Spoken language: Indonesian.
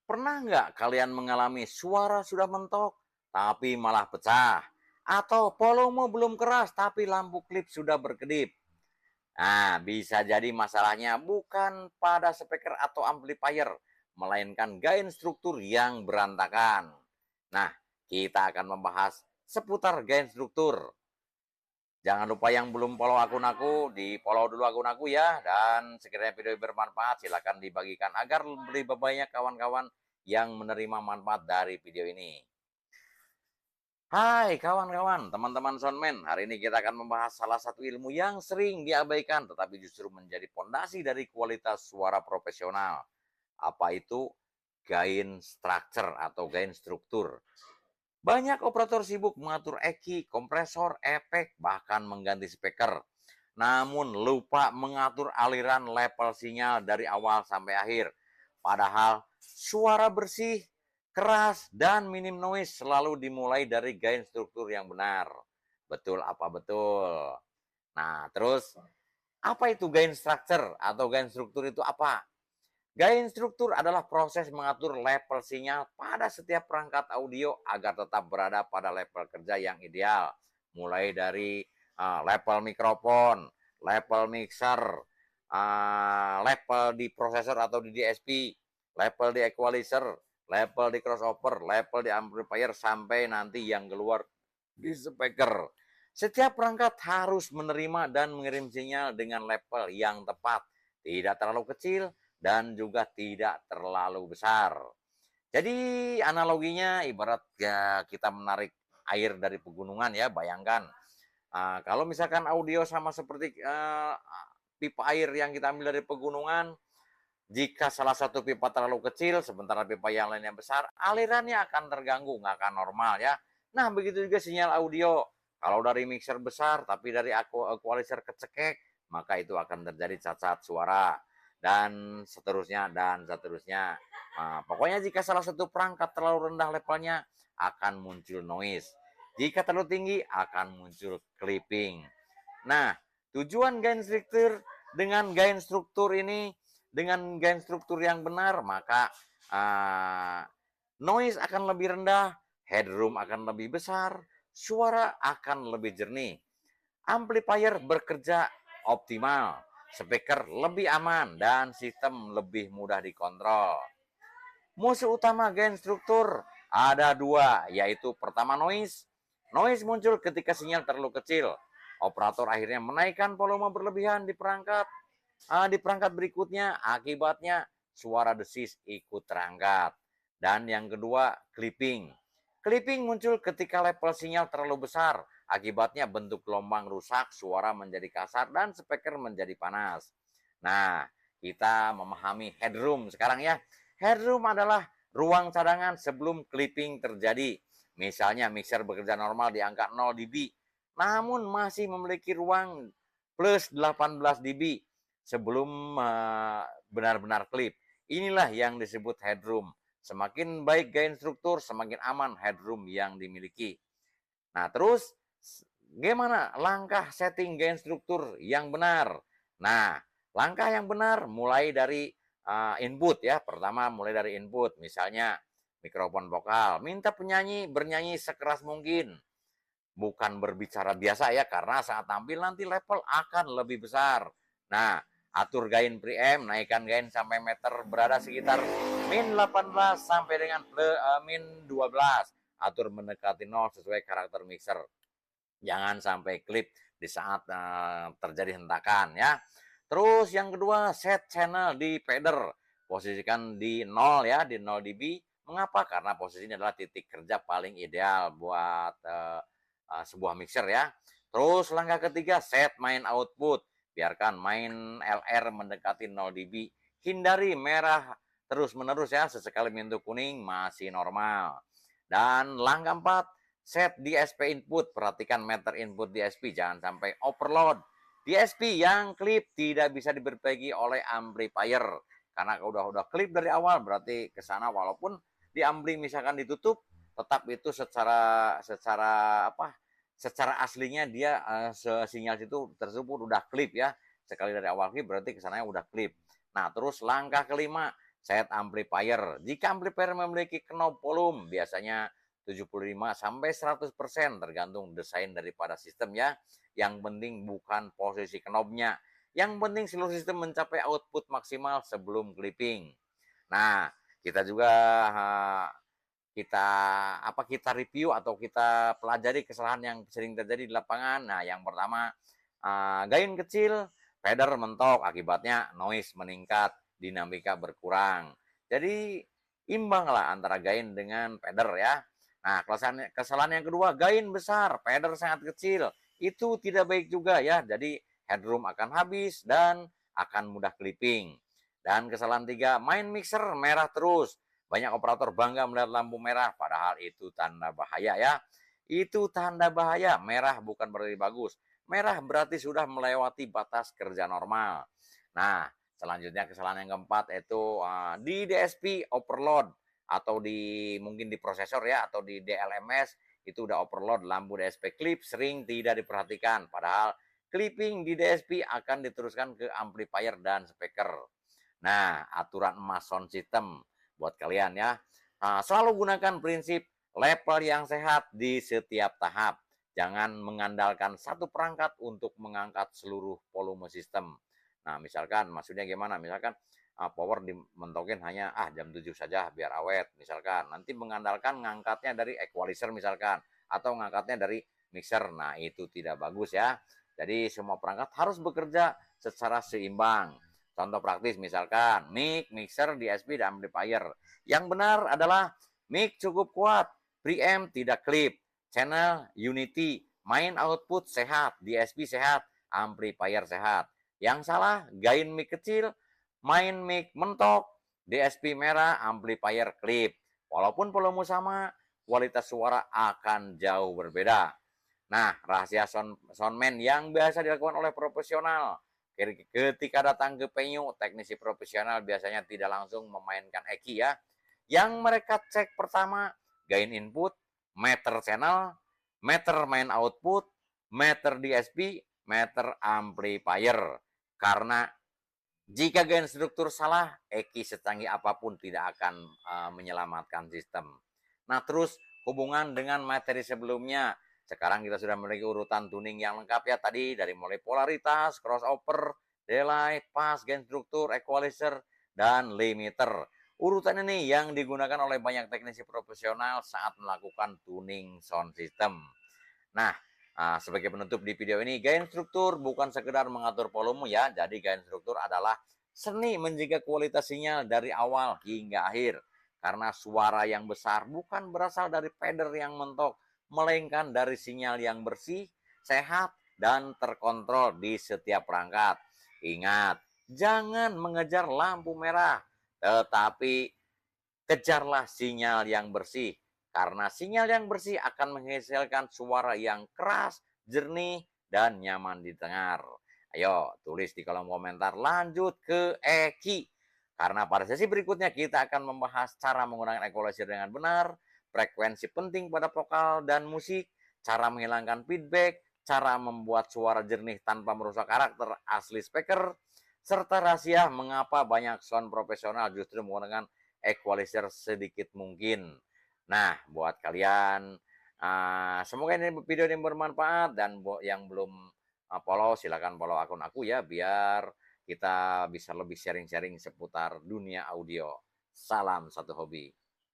Pernah nggak kalian mengalami suara sudah mentok, tapi malah pecah? Atau volume belum keras, tapi lampu klip sudah berkedip? Nah, bisa jadi masalahnya bukan pada speaker atau amplifier, melainkan gain struktur yang berantakan. Nah, kita akan membahas seputar gain struktur. Jangan lupa yang belum follow akun aku, di follow dulu akun aku ya. Dan sekiranya video bermanfaat, silahkan dibagikan agar lebih banyak kawan-kawan yang menerima manfaat dari video ini. Hai kawan-kawan, teman-teman soundman. Hari ini kita akan membahas salah satu ilmu yang sering diabaikan, tetapi justru menjadi pondasi dari kualitas suara profesional. Apa itu? Gain structure atau gain struktur. Banyak operator sibuk mengatur EQ, kompresor, efek, bahkan mengganti speaker. Namun lupa mengatur aliran level sinyal dari awal sampai akhir. Padahal suara bersih, keras, dan minim noise selalu dimulai dari gain struktur yang benar. Betul apa betul? Nah, terus apa itu gain structure atau gain struktur itu apa? Gain struktur adalah proses mengatur level sinyal pada setiap perangkat audio agar tetap berada pada level kerja yang ideal. Mulai dari level mikrofon, level mixer, level di prosesor atau di DSP, level di equalizer, level di crossover, level di amplifier, sampai nanti yang keluar di speaker. Setiap perangkat harus menerima dan mengirim sinyal dengan level yang tepat, tidak terlalu kecil dan juga tidak terlalu besar. Jadi analoginya ibarat ya kita menarik air dari pegunungan ya, bayangkan. Kalau misalkan audio sama seperti pipa air yang kita ambil dari pegunungan, jika salah satu pipa terlalu kecil, sementara pipa yang lainnya besar, alirannya akan terganggu, nggak akan normal ya. Nah, begitu juga sinyal audio. Kalau dari mixer besar, tapi dari equalizer kecekek, maka itu akan terjadi cacat suara. Dan seterusnya, dan seterusnya. Nah, pokoknya jika salah satu perangkat terlalu rendah levelnya, akan muncul noise. Jika terlalu tinggi, akan muncul clipping. Nah, tujuan gain struktur dengan gain struktur ini, dengan gain struktur yang benar, maka noise akan lebih rendah, headroom akan lebih besar, suara akan lebih jernih. Amplifier bekerja optimal, speaker lebih aman, dan sistem lebih mudah dikontrol. Musuh utama gain struktur ada dua, yaitu pertama noise. Noise muncul ketika sinyal terlalu kecil. Operator akhirnya menaikkan volume berlebihan di perangkat. Di perangkat berikutnya, akibatnya suara desis ikut terangkat. Dan yang kedua, clipping. Clipping muncul ketika level sinyal terlalu besar. Akibatnya bentuk gelombang rusak, suara menjadi kasar, dan speaker menjadi panas. Nah, kita memahami headroom sekarang ya. Headroom adalah ruang cadangan sebelum clipping terjadi. Misalnya mixer bekerja normal di angka 0 dB, namun masih memiliki ruang plus 18 dB sebelum benar-benar clip. Inilah yang disebut headroom. Semakin baik gain struktur, semakin aman headroom yang dimiliki. Nah, terus gimana langkah setting gain struktur yang benar? Nah, langkah yang benar mulai dari input ya. Pertama mulai dari input, misalnya mikrofon vokal. Minta penyanyi bernyanyi sekeras mungkin. Bukan berbicara biasa ya, karena saat tampil nanti level akan lebih besar. Nah, atur gain preamp, naikkan gain sampai meter berada sekitar min 18 sampai dengan min 12. Atur mendekati 0 sesuai karakter mixer. Jangan sampai klip di saat terjadi hentakan ya. Terus yang kedua, set channel di fader. Posisikan di 0 ya, di 0 dB. Mengapa? Karena posisi ini adalah titik kerja paling ideal buat sebuah mixer ya. Terus langkah ketiga, set main output. Biarkan main LR mendekati 0 dB. Hindari merah terus-menerus ya, sesekali menyentuh kuning masih normal. Dan langkah 4, set DSP input. Perhatikan meter input DSP, jangan sampai overload. DSP yang klip tidak bisa diberbagi oleh amplifier. Karena udah klip dari awal, berarti ke sana walaupun di ampli misalkan ditutup, tetap itu secara aslinya dia sinyal itu tersebut udah klip ya. Sekali dari awal klip berarti kesananya udah klip. Nah, terus langkah kelima, set amplifier. Jika amplifier memiliki knob volume, biasanya 75 sampai 100% tergantung desain daripada sistem ya. Yang penting bukan posisi knobnya. Yang penting seluruh sistem mencapai output maksimal sebelum clipping. Nah, kita juga kita kita review atau kita pelajari kesalahan yang sering terjadi di lapangan. Nah, yang pertama, gain kecil, fader mentok, akibatnya noise meningkat, dinamika berkurang. Jadi imbanglah antara gain dengan fader ya. Nah, kesalahan yang kedua, gain besar, fader sangat kecil. Itu tidak baik juga ya. Jadi headroom akan habis dan akan mudah clipping. Dan kesalahan tiga, main mixer merah terus. Banyak operator bangga melihat lampu merah, padahal itu tanda bahaya ya. Itu tanda bahaya, merah bukan berarti bagus. Merah berarti sudah melewati batas kerja normal. Nah, selanjutnya kesalahan yang keempat itu di DSP overload atau mungkin di prosesor ya atau di DLMS itu udah overload, lampu DSP clip sering tidak diperhatikan. Padahal clipping di DSP akan diteruskan ke amplifier dan speaker. Nah, aturan emas sound system buat kalian ya. Selalu gunakan prinsip level yang sehat di setiap tahap. Jangan mengandalkan satu perangkat untuk mengangkat seluruh volume sistem. Nah, misalkan maksudnya gimana? Misalkan power dimentokin hanya jam 7 saja biar awet misalkan. Nanti mengandalkan ngangkatnya dari equalizer misalkan atau ngangkatnya dari mixer. Nah, itu tidak bagus ya. Jadi semua perangkat harus bekerja secara seimbang. Contoh praktis misalkan mic, mixer, DSP, dan amplifier. Yang benar adalah mic cukup kuat, preamp tidak klip, channel unity, main output sehat, DSP sehat, amplifier sehat. Yang salah, gain mic kecil, main mic mentok, DSP merah, amplifier klip. Walaupun volume sama, kualitas suara akan jauh berbeda. Nah, rahasia soundman yang biasa dilakukan oleh profesional. Ketika datang ke venue, teknisi profesional biasanya tidak langsung memainkan EQ ya. Yang mereka cek pertama, gain input, meter channel, meter main output, meter DSP, meter amplifier. Karena jika gain struktur salah, EQ secanggih apapun tidak akan menyelamatkan sistem. Nah, terus hubungan dengan materi sebelumnya. Sekarang kita sudah memiliki urutan tuning yang lengkap ya tadi, dari mulai polaritas, crossover, delay, pass, gain struktur, equalizer, dan limiter. Urutan ini yang digunakan oleh banyak teknisi profesional saat melakukan tuning sound system. Nah, sebagai penutup di video ini, gain struktur bukan sekedar mengatur volume ya. Jadi gain struktur adalah seni menjaga kualitas sinyal dari awal hingga akhir. Karena suara yang besar bukan berasal dari fader yang mentok, melainkan dari sinyal yang bersih, sehat, dan terkontrol di setiap perangkat. Ingat, jangan mengejar lampu merah, tetapi kejarlah sinyal yang bersih. Karena sinyal yang bersih akan menghasilkan suara yang keras, jernih, dan nyaman didengar. Ayo, tulis di kolom komentar lanjut ke EQ. Karena pada sesi berikutnya kita akan membahas cara menggunakan equalizer dengan benar, frekuensi penting pada vokal dan musik, cara menghilangkan feedback, cara membuat suara jernih tanpa merusak karakter asli speaker, serta rahasia mengapa banyak sound profesional justru menggunakan equalizer sedikit mungkin. Nah, buat kalian, semoga ini video ini bermanfaat, dan yang belum follow silahkan follow akun aku ya, biar kita bisa lebih sharing-sharing seputar dunia audio. Salam satu hobi.